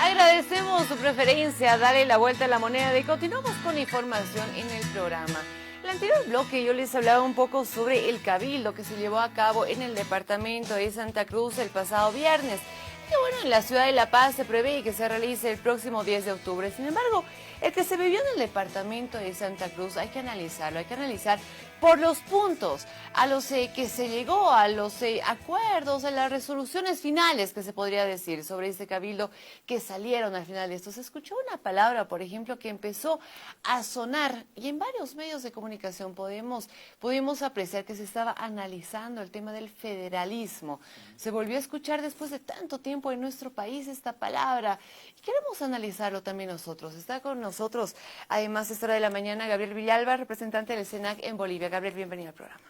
Agradecemos su preferencia, dale la vuelta a la moneda y continuamos con información en el programa. En el anterior bloque yo les hablaba un poco sobre el cabildo que se llevó a cabo en el departamento de Santa Cruz el pasado viernes. Y bueno, en la ciudad de La Paz se prevé que se realice el próximo 10 de octubre. Sin embargo, el que se vivió en el departamento de Santa Cruz hay que analizarlo, hay que analizar por los puntos a los que se llegó, a los acuerdos, a las resoluciones finales que se podría decir sobre este cabildo que salieron al final de esto. Se escuchó una palabra, por ejemplo, que empezó a sonar y en varios medios de comunicación pudimos apreciar que se estaba analizando el tema del federalismo. Se volvió a escuchar después de tanto tiempo en nuestro país esta palabra y queremos analizarlo también nosotros. Está con nosotros, además, a esta hora de la mañana, Gabriel Villalba, representante del SENAC en Bolivia. Gabriel, bienvenido al programa.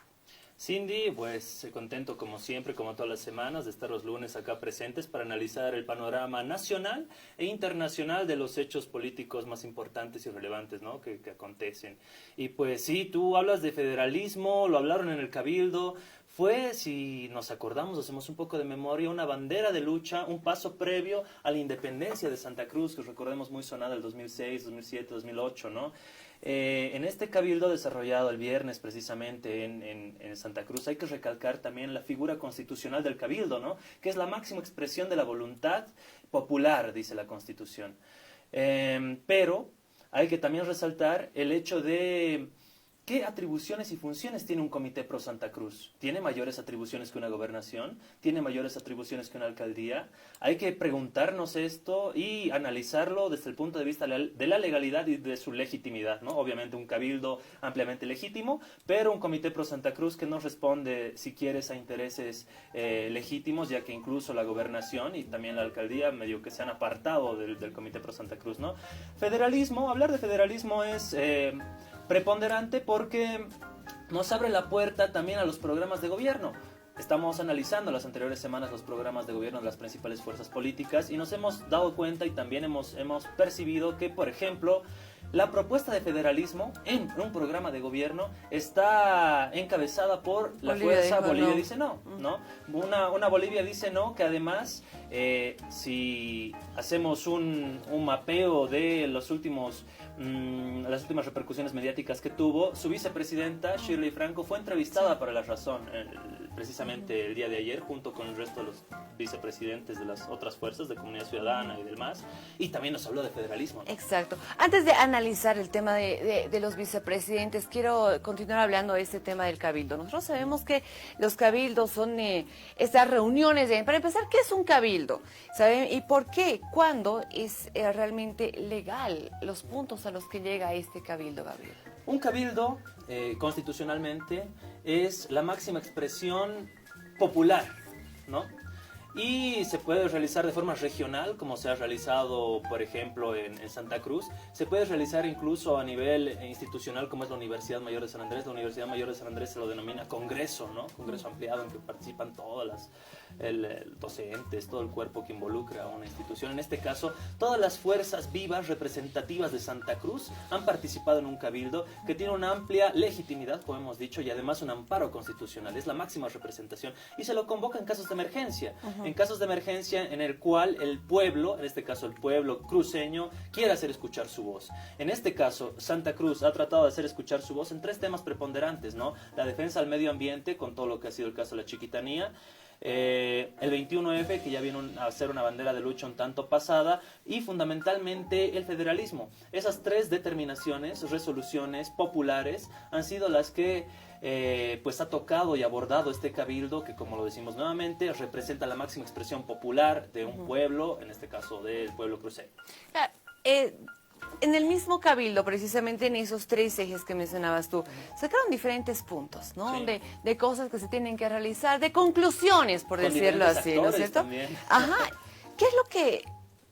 Cindy, pues contento como siempre, como todas las semanas, de estar los lunes acá presentes para analizar el panorama nacional e internacional de los hechos políticos más importantes y relevantes, ¿no?, que acontecen. Y pues sí, tú hablas de federalismo, lo hablaron en el Cabildo. Fue, si nos acordamos, hacemos un poco de memoria, una bandera de lucha, un paso previo a la independencia de Santa Cruz, que recordemos muy sonada el 2006, 2007, 2008, ¿no? En este cabildo desarrollado el viernes precisamente en Santa Cruz hay que recalcar también la figura constitucional del cabildo, ¿no?, que es la máxima expresión de la voluntad popular, dice la Constitución. Pero hay que también resaltar el hecho de ¿qué atribuciones y funciones tiene un comité pro Santa Cruz? ¿Tiene mayores atribuciones que una gobernación? ¿Tiene mayores atribuciones que una alcaldía? Hay que preguntarnos esto y analizarlo desde el punto de vista de la legalidad y de su legitimidad, ¿no? Obviamente un cabildo ampliamente legítimo, pero un comité pro Santa Cruz que no responde, si quieres, a intereses legítimos, ya que incluso la gobernación y también la alcaldía medio que se han apartado del comité pro Santa Cruz, ¿no? Federalismo, hablar de federalismo es preponderante porque nos abre la puerta también a los programas de gobierno. Estamos analizando las anteriores semanas los programas de gobierno de las principales fuerzas políticas y nos hemos dado cuenta y también hemos percibido que, por ejemplo, la propuesta de federalismo en un programa de gobierno está encabezada por la fuerza Bolivia dice no, ¿no? Una Bolivia dice no, que además, si hacemos un mapeo de las últimas repercusiones mediáticas que tuvo, su vicepresidenta, Shirley Franco, fue entrevistada para La Razón precisamente el día de ayer, junto con el resto de los vicepresidentes de las otras fuerzas de Comunidad Ciudadana y del MAS, y también nos habló de federalismo, ¿no? Exacto. Antes de analizar el tema de los vicepresidentes, quiero continuar hablando de este tema del cabildo. Nosotros sabemos que los cabildos son estas reuniones para empezar, ¿qué es un cabildo? ¿Saben? ¿Y por qué? ¿Cuándo es realmente legal los puntos a los que llega este cabildo, Gabriel? Un cabildo, constitucionalmente, es la máxima expresión popular, ¿no? Y se puede realizar de forma regional, como se ha realizado, por ejemplo, en Santa Cruz. Se puede realizar incluso a nivel institucional, como es la Universidad Mayor de San Andrés. La Universidad Mayor de San Andrés se lo denomina congreso, ¿no? Congreso ampliado, en que participan todas las docentes, todo el cuerpo que involucra a una institución. En este caso, todas las fuerzas vivas representativas de Santa Cruz han participado en un cabildo que tiene una amplia legitimidad, como hemos dicho, y además un amparo constitucional. Es la máxima representación y se lo convoca en casos de emergencia. En casos de emergencia en el cual el pueblo, en este caso el pueblo cruceño, quiere hacer escuchar su voz. En este caso, Santa Cruz ha tratado de hacer escuchar su voz en tres temas preponderantes, ¿no? La defensa al medio ambiente, con todo lo que ha sido el caso de la Chiquitanía, el 21F, que ya vino a ser una bandera de lucha un tanto pasada, y fundamentalmente el federalismo. Esas tres determinaciones, resoluciones populares, han sido las que pues ha tocado y abordado este cabildo, que, como lo decimos nuevamente, representa la máxima expresión popular de un pueblo, en este caso del pueblo cruceño. En el mismo cabildo, precisamente en esos tres ejes que mencionabas tú, sacaron diferentes puntos, ¿no? Sí. De cosas que se tienen que realizar, de conclusiones, por Con decirlo así, ¿no es cierto? También. Ajá. ¿Qué es lo que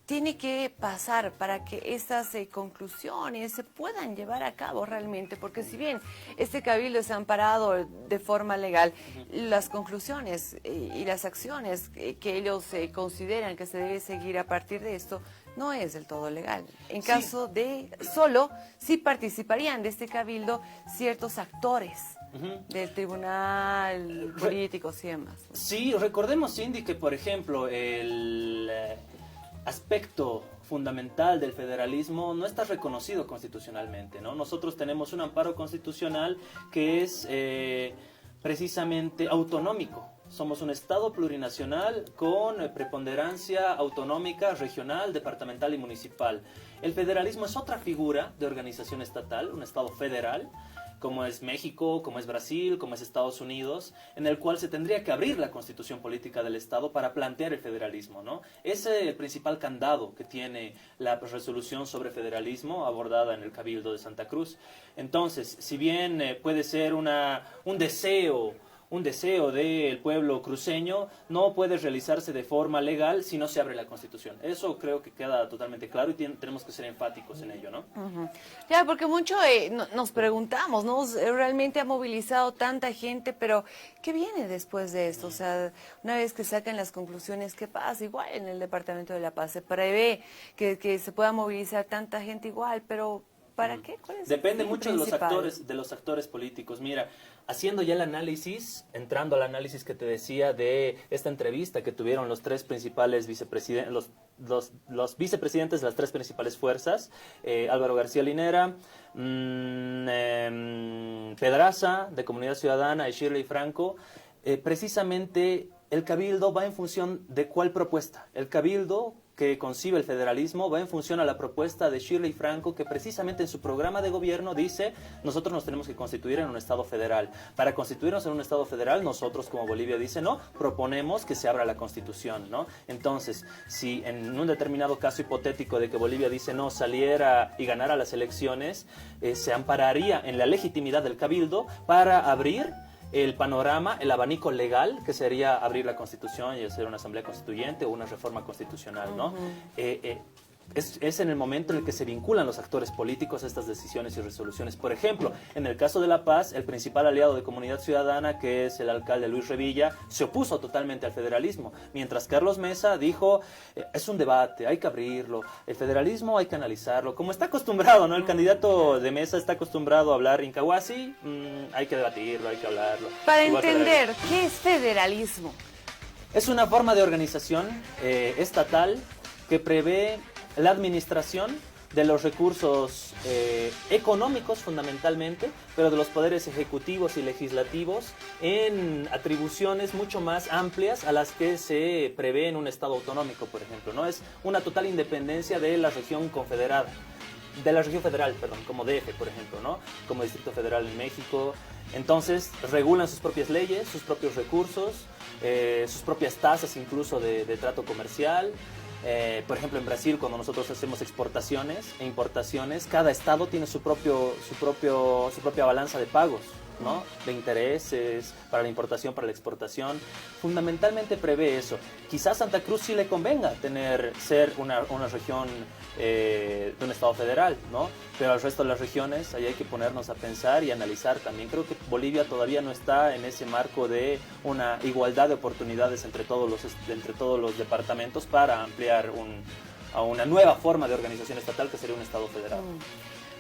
tiene que pasar para que estas conclusiones se puedan llevar a cabo realmente? Porque si bien este cabildo es amparado de forma legal, las conclusiones y las acciones que ellos consideran que se debe seguir a partir de esto no es del todo legal. En caso de solo, sí participarían de este cabildo ciertos actores del tribunal, políticos y demás. Sí, recordemos, Cindy, que por ejemplo el aspecto fundamental del federalismo no está reconocido constitucionalmente, ¿no? Nosotros tenemos un amparo constitucional que es precisamente autonómico. Somos un Estado plurinacional con preponderancia autonómica, regional, departamental y municipal. El federalismo es otra figura de organización estatal, un Estado federal, como es México, como es Brasil, como es Estados Unidos, en el cual se tendría que abrir la constitución política del Estado para plantear el federalismo, ¿no? Ese es el principal candado que tiene la resolución sobre federalismo abordada en el Cabildo de Santa Cruz. Entonces, si bien puede ser un deseo del pueblo cruceño, no puede realizarse de forma legal si no se abre la Constitución. Eso creo que queda totalmente claro y tenemos que ser enfáticos en ello, ¿no? Ya, porque mucho nos preguntamos, ¿no? Realmente ha movilizado tanta gente, pero ¿qué viene después de esto? O sea, una vez que sacan las conclusiones, ¿qué pasa? Igual en el Departamento de La Paz se prevé que se pueda movilizar tanta gente igual, pero ¿para qué? ¿Cuál es Depende el mucho de los actores políticos. Mira, haciendo ya el análisis, entrando al análisis que te decía de esta entrevista que tuvieron los tres principales vicepresidentes, los vicepresidentes de las tres principales fuerzas, Álvaro García Linera, Pedraza, de Comunidad Ciudadana, y Shirley Franco, precisamente el Cabildo va en función de cuál propuesta. El Cabildo que concibe el federalismo va en función a la propuesta de Shirley Franco, que precisamente en su programa de gobierno dice: nosotros nos tenemos que constituir en un Estado federal. Para constituirnos en un Estado federal, nosotros, como Bolivia dice, no, proponemos que se abra la Constitución, ¿no? Entonces, si en un determinado caso hipotético de que Bolivia dice no, saliera y ganara las elecciones, se ampararía en la legitimidad del Cabildo para abrir el panorama, el abanico legal, que sería abrir la Constitución y hacer una asamblea constituyente o una reforma constitucional, ¿no? Es en el momento en el que se vinculan los actores políticos a estas decisiones y resoluciones. Por ejemplo, en el caso de La Paz, el principal aliado de Comunidad Ciudadana, que es el alcalde Luis Revilla, se opuso totalmente al federalismo, mientras Carlos Mesa dijo: es un debate, hay que abrirlo, el federalismo hay que analizarlo, como está acostumbrado, ¿no? El candidato de Mesa está acostumbrado a hablar incahuasi, hay que debatirlo, hay que hablarlo. Para entender, ¿qué es federalismo? Es una forma de organización estatal que prevé la administración de los recursos económicos fundamentalmente, pero de los poderes ejecutivos y legislativos en atribuciones mucho más amplias a las que se prevé en un Estado autonómico, por ejemplo, ¿no? Es una total independencia de la región confederada, de la región federal, perdón, como DF, por ejemplo, ¿no? Como Distrito Federal en México. Entonces, regulan sus propias leyes, sus propios recursos, sus propias tasas incluso de trato comercial. Por ejemplo, en Brasil, cuando nosotros hacemos exportaciones e importaciones, cada estado tiene su propia balanza de pagos, ¿no? De intereses para la importación, para la exportación. Fundamentalmente prevé eso. Quizás Santa Cruz sí le convenga ser una región de un estado federal, ¿no? Pero al resto de las regiones ahí hay que ponernos a pensar y analizar también. Creo que Bolivia todavía no está en ese marco de una igualdad de oportunidades entre todos los departamentos para ampliar a una nueva forma de organización estatal que sería un estado federal.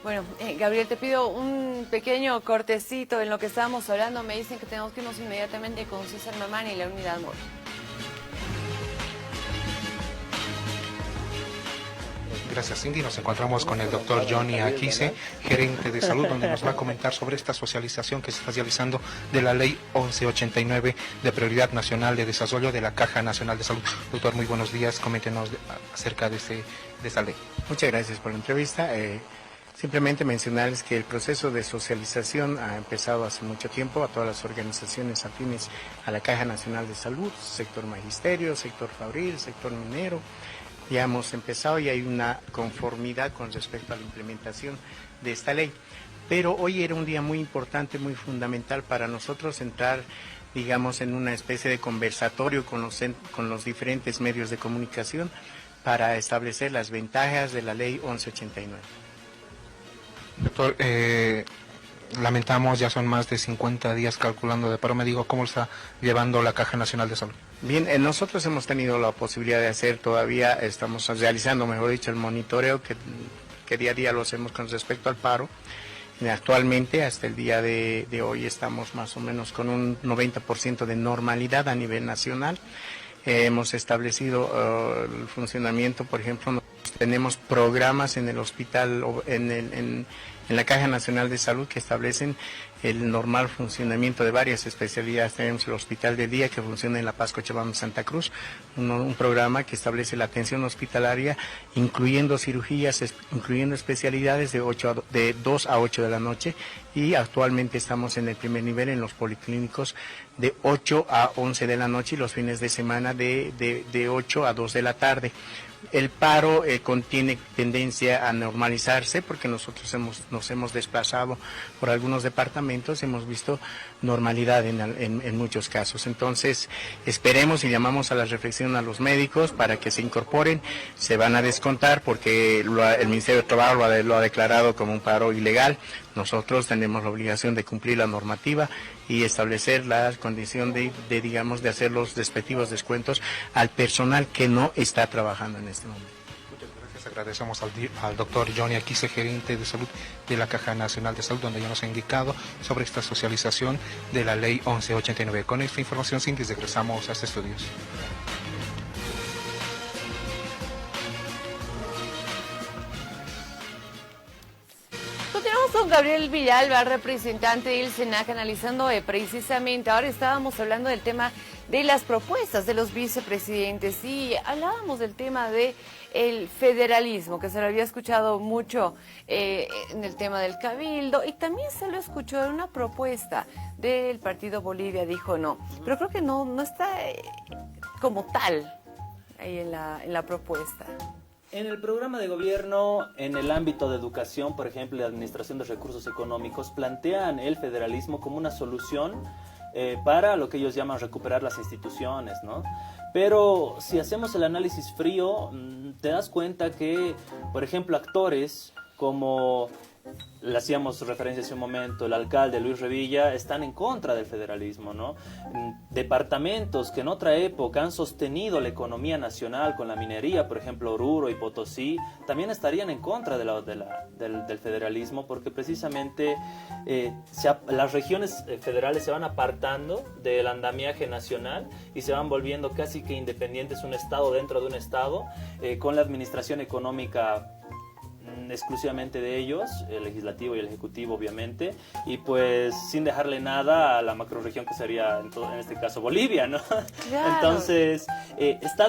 Bueno, Gabriel, te pido un pequeño cortecito en lo que estábamos hablando. Me dicen que tenemos que irnos inmediatamente con César Mamani y la unidad móvil. Gracias, Cindy. Nos encontramos con el doctor Johnny Aquise, gerente de salud, donde nos va a comentar sobre esta socialización que se está realizando de la Ley 1189 de Prioridad Nacional de Desarrollo de la Caja Nacional de Salud. Doctor, muy buenos días. Coméntenos acerca de esta ley. Muchas gracias por la entrevista. Simplemente mencionarles que el proceso de socialización ha empezado hace mucho tiempo a todas las organizaciones afines a la Caja Nacional de Salud, sector magisterio, sector fabril, sector minero. Ya hemos empezado y hay una conformidad con respecto a la implementación de esta ley. Pero hoy era un día muy importante, muy fundamental para nosotros entrar, digamos, en una especie de conversatorio con los diferentes medios de comunicación para establecer las ventajas de la ley 1189. Doctor, lamentamos, ya son más de 50 días calculando de paro médico. ¿Cómo está llevando la Caja Nacional de Salud? Bien, nosotros hemos tenido la posibilidad de hacer todavía, estamos realizando, mejor dicho, el monitoreo que día a día lo hacemos con respecto al paro. Actualmente, hasta el día de hoy, estamos más o menos con un 90% de normalidad a nivel nacional. Hemos establecido el funcionamiento, por ejemplo, Tenemos programas en el hospital, en la Caja Nacional de Salud que establecen el normal funcionamiento de varias especialidades. Tenemos el Hospital de Día que funciona en La Paz, Cochabamba, Santa Cruz, un programa que establece la atención hospitalaria, incluyendo cirugías, incluyendo especialidades de 2 a 8 de la noche, y actualmente estamos en el primer nivel en los policlínicos de 8 a 11 de la noche y los fines de semana de 8 a 2 de la tarde. El paro tiene tendencia a normalizarse porque nosotros nos hemos desplazado por algunos departamentos, hemos visto normalidad en muchos casos. Entonces, esperemos y llamamos a la reflexión a los médicos para que se incorporen. Se van a descontar porque el Ministerio de Trabajo lo ha declarado como un paro ilegal. Nosotros tenemos la obligación de cumplir la normativa y establecer la condición de hacer los respectivos descuentos al personal que no está trabajando en este momento. Muchas gracias. Agradecemos al doctor Johnny Aquise, gerente de salud de la Caja Nacional de Salud, donde ya nos ha indicado sobre esta socialización de la ley 1189. Con esta información, Cindy, regresamos a este estudios. Continuamos con Gabriel Villalba, representante del SENAC, analizando precisamente, ahora estábamos hablando del tema de las propuestas de los vicepresidentes y hablábamos del tema de el federalismo, que se lo había escuchado mucho en el tema del cabildo, y también se lo escuchó en una propuesta del partido Bolivia, dijo no, pero creo que no está como tal ahí en la propuesta. En el programa de gobierno, en el ámbito de educación, por ejemplo, de administración de recursos económicos, plantean el federalismo como una solución para lo que ellos llaman recuperar las instituciones, ¿no? Pero si hacemos el análisis frío, te das cuenta que, por ejemplo, actores como le hacíamos referencia hace un momento, el alcalde Luis Revilla, están en contra del federalismo, ¿no? Departamentos que en otra época han sostenido la economía nacional con la minería, por ejemplo Oruro y Potosí, también estarían en contra del federalismo, porque precisamente las regiones federales se van apartando del andamiaje nacional y se van volviendo casi que independientes, un estado dentro de un estado, con la administración económica exclusivamente de ellos, el legislativo y el ejecutivo obviamente, y pues sin dejarle nada a la macrorregión que sería en este caso Bolivia, ¿no? Claro. Entonces está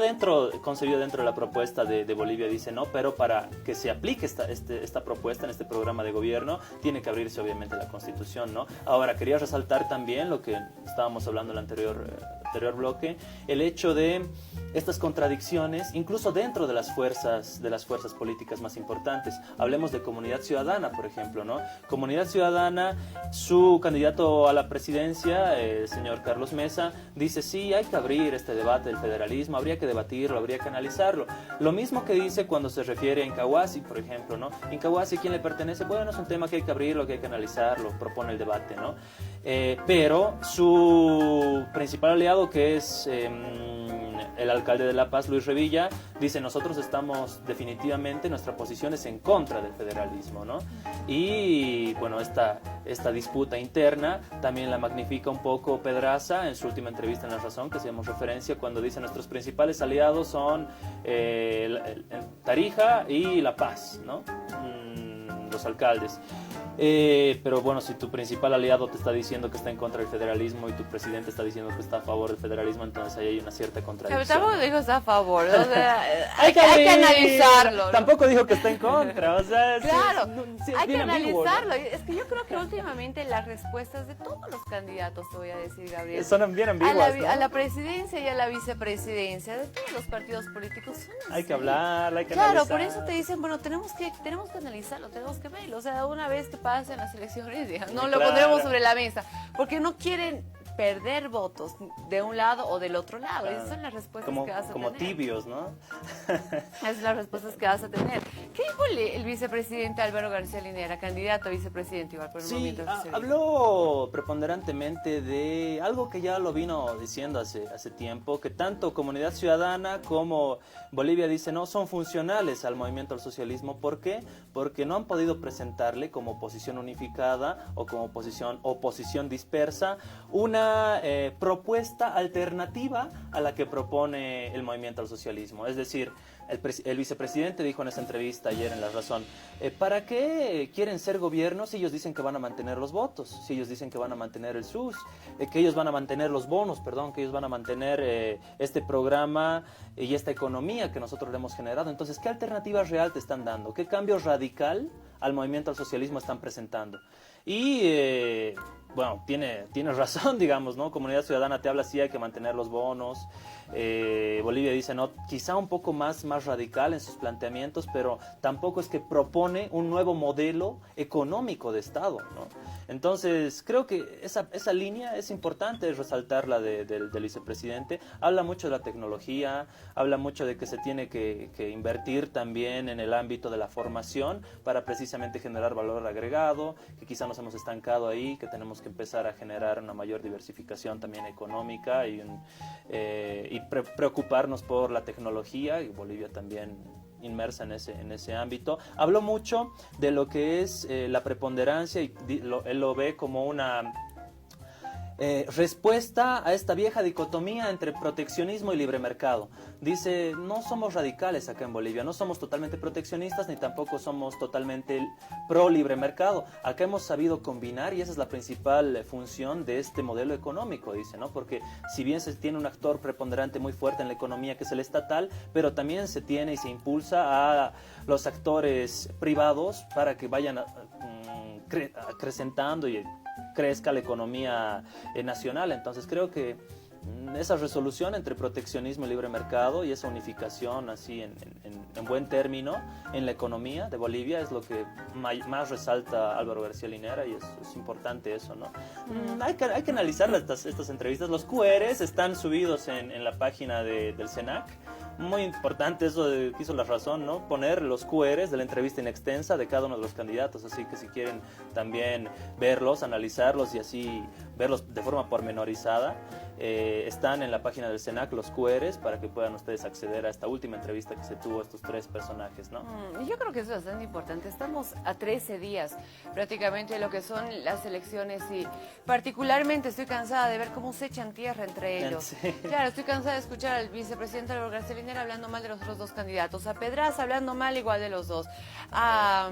concebido dentro de la propuesta de Bolivia, dice no, pero para que se aplique esta propuesta en este programa de gobierno tiene que abrirse obviamente la Constitución, ¿no? Ahora quería resaltar también lo que estábamos hablando en el anterior bloque, el hecho de estas contradicciones incluso dentro de las fuerzas políticas más importantes. Hablemos de Comunidad Ciudadana, por ejemplo, ¿no? Comunidad Ciudadana, su candidato a la presidencia, el señor Carlos Mesa, dice sí, hay que abrir este debate del federalismo, habría que debatirlo, habría que analizarlo. Lo mismo que dice cuando se refiere a Incahuasi, por ejemplo, ¿no? Incahuasi, ¿quién le pertenece? Bueno, es un tema que hay que abrirlo, que hay que analizarlo, propone el debate, ¿no? Pero su principal aliado, que es el alcalde de La Paz, Luis Revilla, dice nosotros estamos definitivamente, nuestra posición es en contra del federalismo, ¿no? Y bueno, esta disputa interna también la magnifica un poco Pedraza en su última entrevista en La Razón, que hacíamos referencia cuando dice nuestros principales aliados son Tarija y La Paz, ¿no? Los alcaldes. Pero bueno, si tu principal aliado te está diciendo que está en contra del federalismo y tu presidente está diciendo que está a favor del federalismo, entonces ahí hay una cierta contradicción. Pero tampoco dijo que está a favor, o sea, hay que analizarlo, ¿no? Tampoco dijo que está en contra, o sea, claro, hay que ambiguo, analizarlo, ¿no? Es que yo creo que últimamente las respuestas de todos los candidatos, te voy a decir, Gabriel, son bien ambiguas, ¿no? A la presidencia y a la vicepresidencia de todos los partidos políticos son así. Hay que hablar, hay que analizar. Por eso te dicen, bueno, tenemos que analizarlo, tenemos que verlo, o sea, una vez que pasen las elecciones, no lo pondremos sobre la mesa, porque no quieren perder votos de un lado o del otro lado. Esas son las respuestas que vas a tener. Como tibios, ¿no? Esas son las respuestas que vas a tener. ¿Qué dijo el vicepresidente Álvaro García Linera, candidato a vicepresidente igual por el momento? Habló preponderantemente de algo que ya lo vino diciendo hace tiempo, que tanto Comunidad Ciudadana como Bolivia dice no son funcionales al movimiento al socialismo. ¿Por qué? Porque no han podido presentarle como oposición unificada o como oposición dispersa una propuesta alternativa a la que propone el movimiento al socialismo. Es decir, El vicepresidente dijo en esa entrevista ayer en La Razón, ¿para qué quieren ser gobierno si ellos dicen que van a mantener los votos? Si ellos dicen que van a mantener el SUS, que ellos van a mantener los bonos, perdón, que ellos van a mantener este programa y esta economía que nosotros le hemos generado. Entonces, ¿qué alternativa real te están dando? ¿Qué cambio radical al movimiento al socialismo están presentando? Y, bueno, tiene razón, digamos, ¿no? Comunidad Ciudadana te habla, sí, hay que mantener los bonos. Bolivia dice, no, quizá un poco más radical en sus planteamientos, pero tampoco es que propone un nuevo modelo económico de Estado, ¿no? Entonces, creo que esa línea es importante resaltarla del vicepresidente. Habla mucho de la tecnología, habla mucho de que se tiene que invertir también en el ámbito de la formación para precisamente generar valor agregado, que quizá nos hemos estancado ahí, que tenemos que empezar a generar una mayor diversificación también económica y preocuparnos por la tecnología, y Bolivia también inmersa en ese ámbito. Habló mucho de lo que es la preponderancia y él lo ve como una respuesta a esta vieja dicotomía entre proteccionismo y libre mercado. Dice, no somos radicales acá en Bolivia, no somos totalmente proteccionistas ni tampoco somos totalmente pro libre mercado. Acá hemos sabido combinar y esa es la principal función de este modelo económico, dice, ¿no? Porque si bien se tiene un actor preponderante muy fuerte en la economía que es el estatal, pero también se tiene y se impulsa a los actores privados para que vayan acrecentando y crezca la economía nacional. Entonces creo que esa resolución entre proteccionismo y libre mercado y esa unificación así en buen término en la economía de Bolivia es lo que más resalta Álvaro García Linera, y es importante eso, ¿no? Hay que analizar estas entrevistas. Los QRs están subidos en la página del SENAC. Muy importante eso que hizo La Razón, ¿no? Poner los QRs de la entrevista in extensa de cada uno de los candidatos, así que si quieren también verlos, analizarlos y así verlos de forma pormenorizada, están en la página del SENAC los QRs para que puedan ustedes acceder a esta última entrevista que se tuvo a estos tres personajes, ¿no? Yo creo que eso es bastante importante. Estamos a 13 días prácticamente de lo que son las elecciones y particularmente estoy cansada de ver cómo se echan tierra entre ellos. Sí. Claro, estoy cansada de escuchar al vicepresidente Álvaro García Linera hablando mal de los otros dos candidatos, a Pedraza hablando mal igual de los dos, a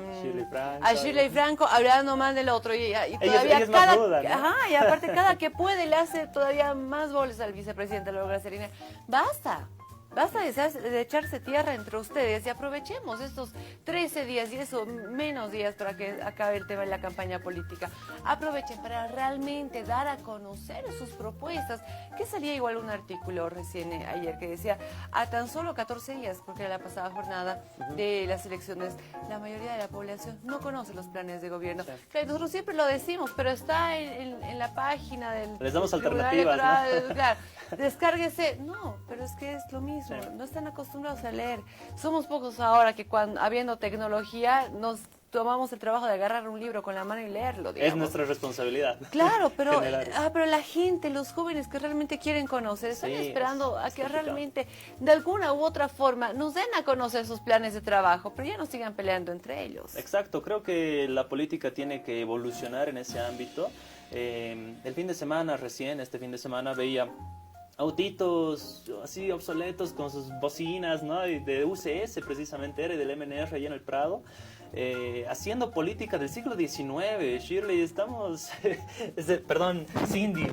Shirley Franco hablando mal del otro y todavía ella es más ruda, ¿no? Ajá, y aparte cada que puede le hace todavía más goles al vicepresidente Álvaro García Linera. Basta de echarse tierra entre ustedes y aprovechemos estos 13 días y eso, menos días para que acabe el tema de la campaña política. Aprovechen para realmente dar a conocer sus propuestas, que salía igual un artículo recién ayer que decía, a tan solo 14 días, porque era la pasada jornada de las elecciones, la mayoría de la población no conoce los planes de gobierno. Sí. Claro, nosotros siempre lo decimos, pero está en la página del... Les damos alternativas, ¿no? Claro, descárguese. No, pero es que es lo mismo. Sí. No están acostumbrados a leer. Somos pocos ahora que habiendo tecnología nos tomamos el trabajo de agarrar un libro con la mano y leerlo, digamos. Es nuestra responsabilidad. Claro, pero la gente, los jóvenes que realmente quieren conocer, están esperando a que realmente, de alguna u otra forma, nos den a conocer sus planes de trabajo, pero ya no sigan peleando entre ellos. Exacto, creo que la política tiene que evolucionar en ese ámbito. Este fin de semana veía autitos así obsoletos con sus bocinas, ¿no? De UCS precisamente, era, y del MNR allá en el Prado, haciendo política del siglo XIX. Shirley, estamos... Cindy,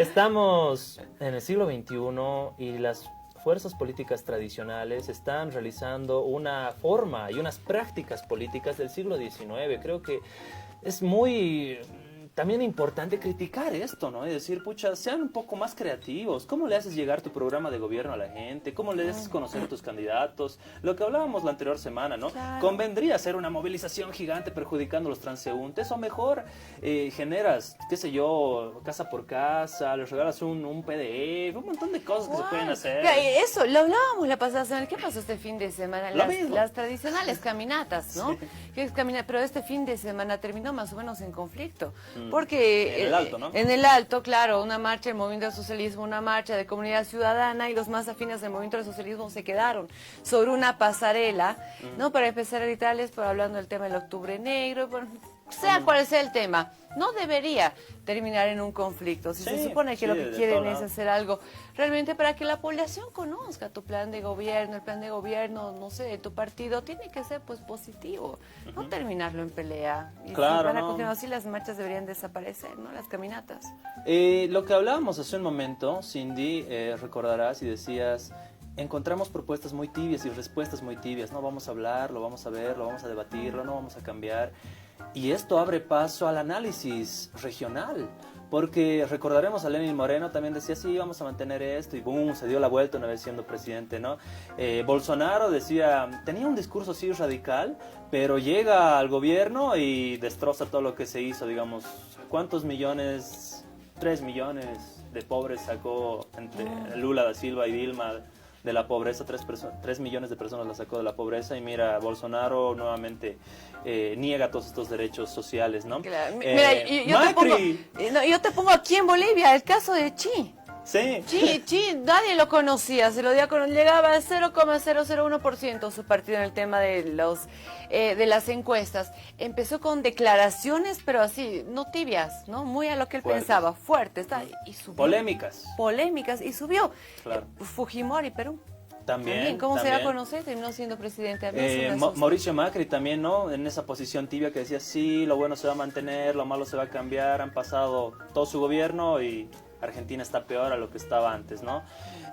estamos en el siglo XXI y las fuerzas políticas tradicionales están realizando una forma y unas prácticas políticas del siglo XIX. Creo que es muy... también importante criticar esto, ¿no? Y decir, pucha, sean un poco más creativos. ¿Cómo le haces llegar tu programa de gobierno a la gente? ¿Cómo le haces conocer a tus candidatos? Lo que hablábamos la anterior semana, ¿no? Claro. ¿Convendría hacer una movilización gigante perjudicando a los transeúntes? O mejor generas, qué sé yo, casa por casa, les regalas un PDF, un montón de cosas que se pueden hacer. Eso, lo hablábamos la pasada semana. ¿Qué pasó este fin de semana? Las tradicionales caminatas, ¿no? Sí. Pero este fin de semana terminó más o menos en conflicto. Porque en el Alto, ¿no? En el Alto, claro, una marcha del Movimiento del Socialismo, una marcha de Comunidad Ciudadana, y los más afines del Movimiento del Socialismo se quedaron sobre una pasarela, ¿no? Para empezar a gritarles, hablando del tema del Octubre Negro, sea cual sea el tema, no debería terminar en un conflicto. Si se supone que lo que quieren es hacer algo realmente para que la población conozca tu plan de gobierno, el plan de gobierno, no sé, de tu partido, tiene que ser pues positivo, no terminarlo en pelea. Y claro, si van a continuar así, las marchas deberían desaparecer, ¿no? Las caminatas. Lo que hablábamos hace un momento, Cindy, recordarás y decías, encontramos propuestas muy tibias y respuestas muy tibias, no vamos a hablar, lo vamos a ver, lo vamos a debatirlo, no vamos a cambiar. Y esto abre paso al análisis regional, porque recordaremos a Lenín Moreno, también decía, sí, vamos a mantener esto, y boom, se dio la vuelta una vez siendo presidente, ¿no? Bolsonaro decía, tenía un discurso así radical, pero llega al gobierno y destroza todo lo que se hizo, digamos, ¿cuántos millones? 3 millones de pobres sacó entre Lula da Silva y Dilma de la pobreza, 3 millones de personas la sacó de la pobreza, y mira, Bolsonaro nuevamente niega todos estos derechos sociales, ¿no? Claro. Mira, yo te pongo aquí en Bolivia el caso de Chi. Sí. Chi, nadie lo conocía, se lo dio llegaba al 0,001% su partido en el tema de las encuestas. Empezó con declaraciones, pero así, no tibias, ¿no? Muy a lo que él pensaba, fuertes, y subió. Polémicas, y subió. Claro. Fujimori, Perú. También. ¿Cómo se va a conocer? Terminó siendo presidente. Mauricio Macri también, ¿no? En esa posición tibia que decía, sí, lo bueno se va a mantener, lo malo se va a cambiar. Han pasado todo su gobierno y Argentina está peor a lo que estaba antes, ¿no?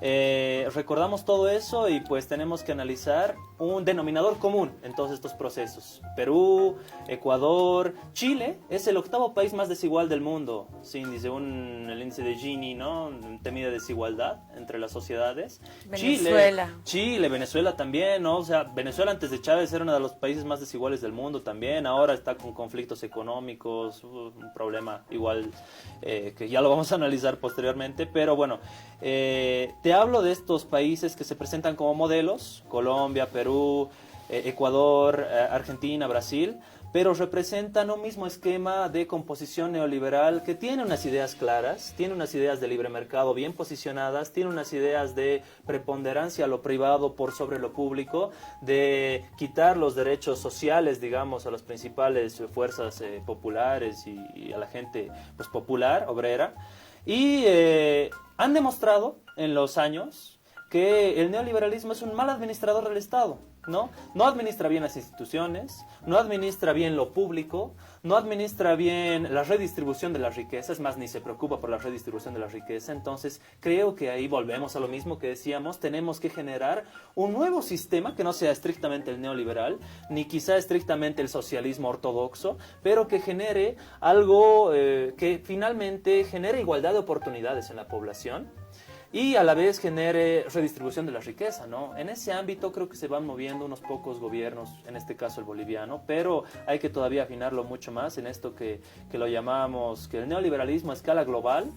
Recordamos todo eso y pues tenemos que analizar un denominador común en todos estos procesos. Perú, Ecuador, Chile es el 8º país más desigual del mundo, sin el índice de Gini, ¿no? Te mide desigualdad entre las sociedades. Chile, Venezuela también, ¿no? O sea, Venezuela antes de Chávez era uno de los países más desiguales del mundo también, ahora está con conflictos económicos, un problema igual que ya lo vamos a analizar posteriormente, pero bueno, te hablo de estos países que se presentan como modelos, Colombia, Perú, Ecuador, Argentina, Brasil, pero representan un mismo esquema de composición neoliberal que tiene unas ideas claras, tiene unas ideas de libre mercado bien posicionadas, tiene unas ideas de preponderancia a lo privado por sobre lo público, de quitar los derechos sociales, digamos, a las principales fuerzas populares y a la gente pues popular, obrera, y han demostrado en los años que el neoliberalismo es un mal administrador del Estado, ¿no? No administra bien las instituciones, no administra bien lo público, no administra bien la redistribución de la riqueza, es más, ni se preocupa por la redistribución de la riqueza. Entonces, creo que ahí volvemos a lo mismo que decíamos, tenemos que generar un nuevo sistema que no sea estrictamente el neoliberal, ni quizá estrictamente el socialismo ortodoxo, pero que genere algo que finalmente genere igualdad de oportunidades en la población, y a la vez genere redistribución de la riqueza, ¿no? En ese ámbito creo que se van moviendo unos pocos gobiernos, en este caso el boliviano, pero hay que todavía afinarlo mucho más en esto que lo llamamos, que el neoliberalismo a escala global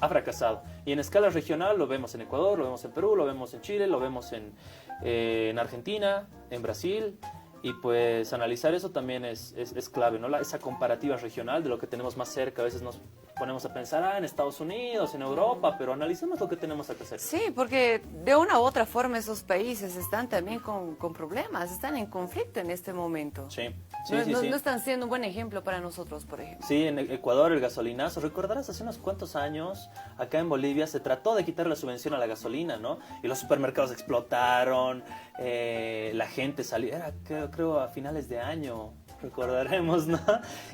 ha fracasado. Y en escala regional lo vemos en Ecuador, lo vemos en Perú, lo vemos en Chile, lo vemos en Argentina, en Brasil. Y pues analizar eso también es clave, ¿no? Esa comparativa regional de lo que tenemos más cerca. A veces nos ponemos a pensar en Estados Unidos, en Europa, pero analicemos lo que tenemos acá cerca. Sí, porque de una u otra forma esos países están también con problemas, están en conflicto en este momento. Sí. No están siendo un buen ejemplo para nosotros, por ejemplo. Sí, en Ecuador el gasolinazo. Recordarás, hace unos cuantos años, acá en Bolivia, se trató de quitar la subvención a la gasolina, ¿no? Y los supermercados explotaron, la gente salió, era creo a finales de año, recordaremos, ¿no?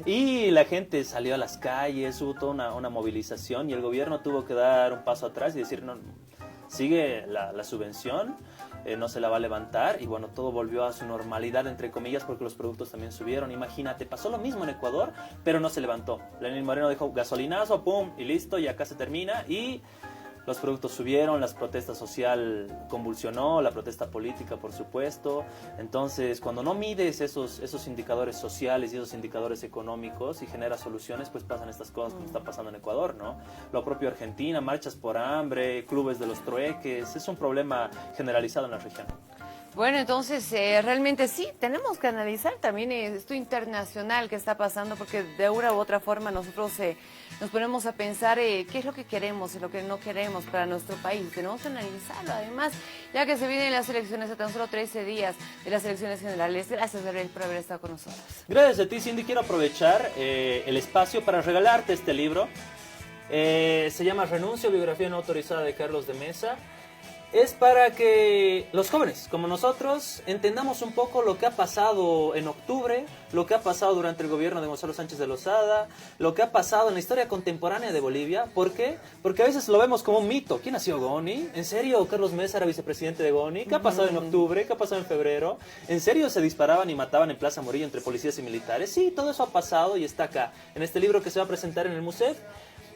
Y la gente salió a las calles, hubo toda una movilización y el gobierno tuvo que dar un paso atrás y decir, no, sigue la subvención, no se la va a levantar, y bueno, todo volvió a su normalidad, entre comillas, porque los productos también subieron. Imagínate, pasó lo mismo en Ecuador, pero no se levantó. Lenín Moreno dijo gasolinazo, pum, y listo, y acá se termina, y los productos subieron, la protesta social convulsionó, la protesta política, por supuesto. Entonces, cuando no mides esos indicadores sociales y esos indicadores económicos y generas soluciones, pues pasan estas cosas como está pasando en Ecuador, ¿no? Lo propio Argentina, marchas por hambre, clubes de los trueques, es un problema generalizado en la región. Bueno, entonces realmente sí, tenemos que analizar también esto internacional que está pasando, porque de una u otra forma nosotros nos ponemos a pensar qué es lo que queremos y lo que no queremos para nuestro país. Tenemos que analizarlo, además, ya que se vienen las elecciones a tan solo 13 días de las elecciones generales. Gracias, Gabriel, por haber estado con nosotros. Gracias a ti, Cindy. Quiero aprovechar el espacio para regalarte este libro. Se llama Renuncio, biografía no autorizada de Carlos de Mesa. Es para que los jóvenes, como nosotros, entendamos un poco lo que ha pasado en octubre, lo que ha pasado durante el gobierno de Gonzalo Sánchez de Lozada, lo que ha pasado en la historia contemporánea de Bolivia. ¿Por qué? Porque a veces lo vemos como un mito. ¿Quién nació Goni? ¿En serio Carlos Mesa era vicepresidente de Goni? ¿Qué ha pasado en octubre? ¿Qué ha pasado en febrero? ¿En serio se disparaban y mataban en Plaza Morillo entre policías y militares? Sí, todo eso ha pasado y está acá, en este libro que se va a presentar en el MUSEF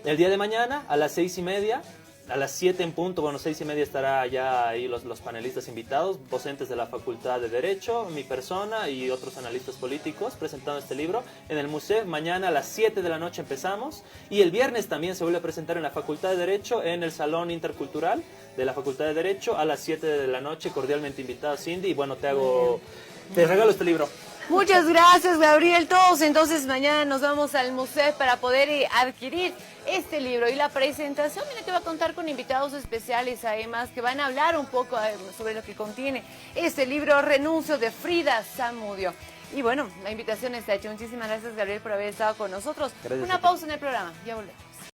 el día de mañana a las 6:30. A las 7 en punto, bueno, 6:30 estará ya ahí los panelistas invitados, docentes de la Facultad de Derecho, mi persona y otros analistas políticos presentando este libro en el museo. Mañana a las 7 de la noche empezamos y el viernes también se vuelve a presentar en la Facultad de Derecho, en el Salón Intercultural de la Facultad de Derecho a las 7 de la noche. Cordialmente invitado, Cindy, y bueno, te regalo este libro. Muchas gracias, Gabriel. Todos entonces mañana nos vamos al museo para poder adquirir este libro y la presentación. Mira que va a contar con invitados especiales, además, que van a hablar un poco sobre lo que contiene este libro, Renuncio, de Frida Zamudio. Y bueno, la invitación está hecha. Muchísimas gracias, Gabriel, por haber estado con nosotros. Gracias. Una pausa en el programa. Ya volvemos.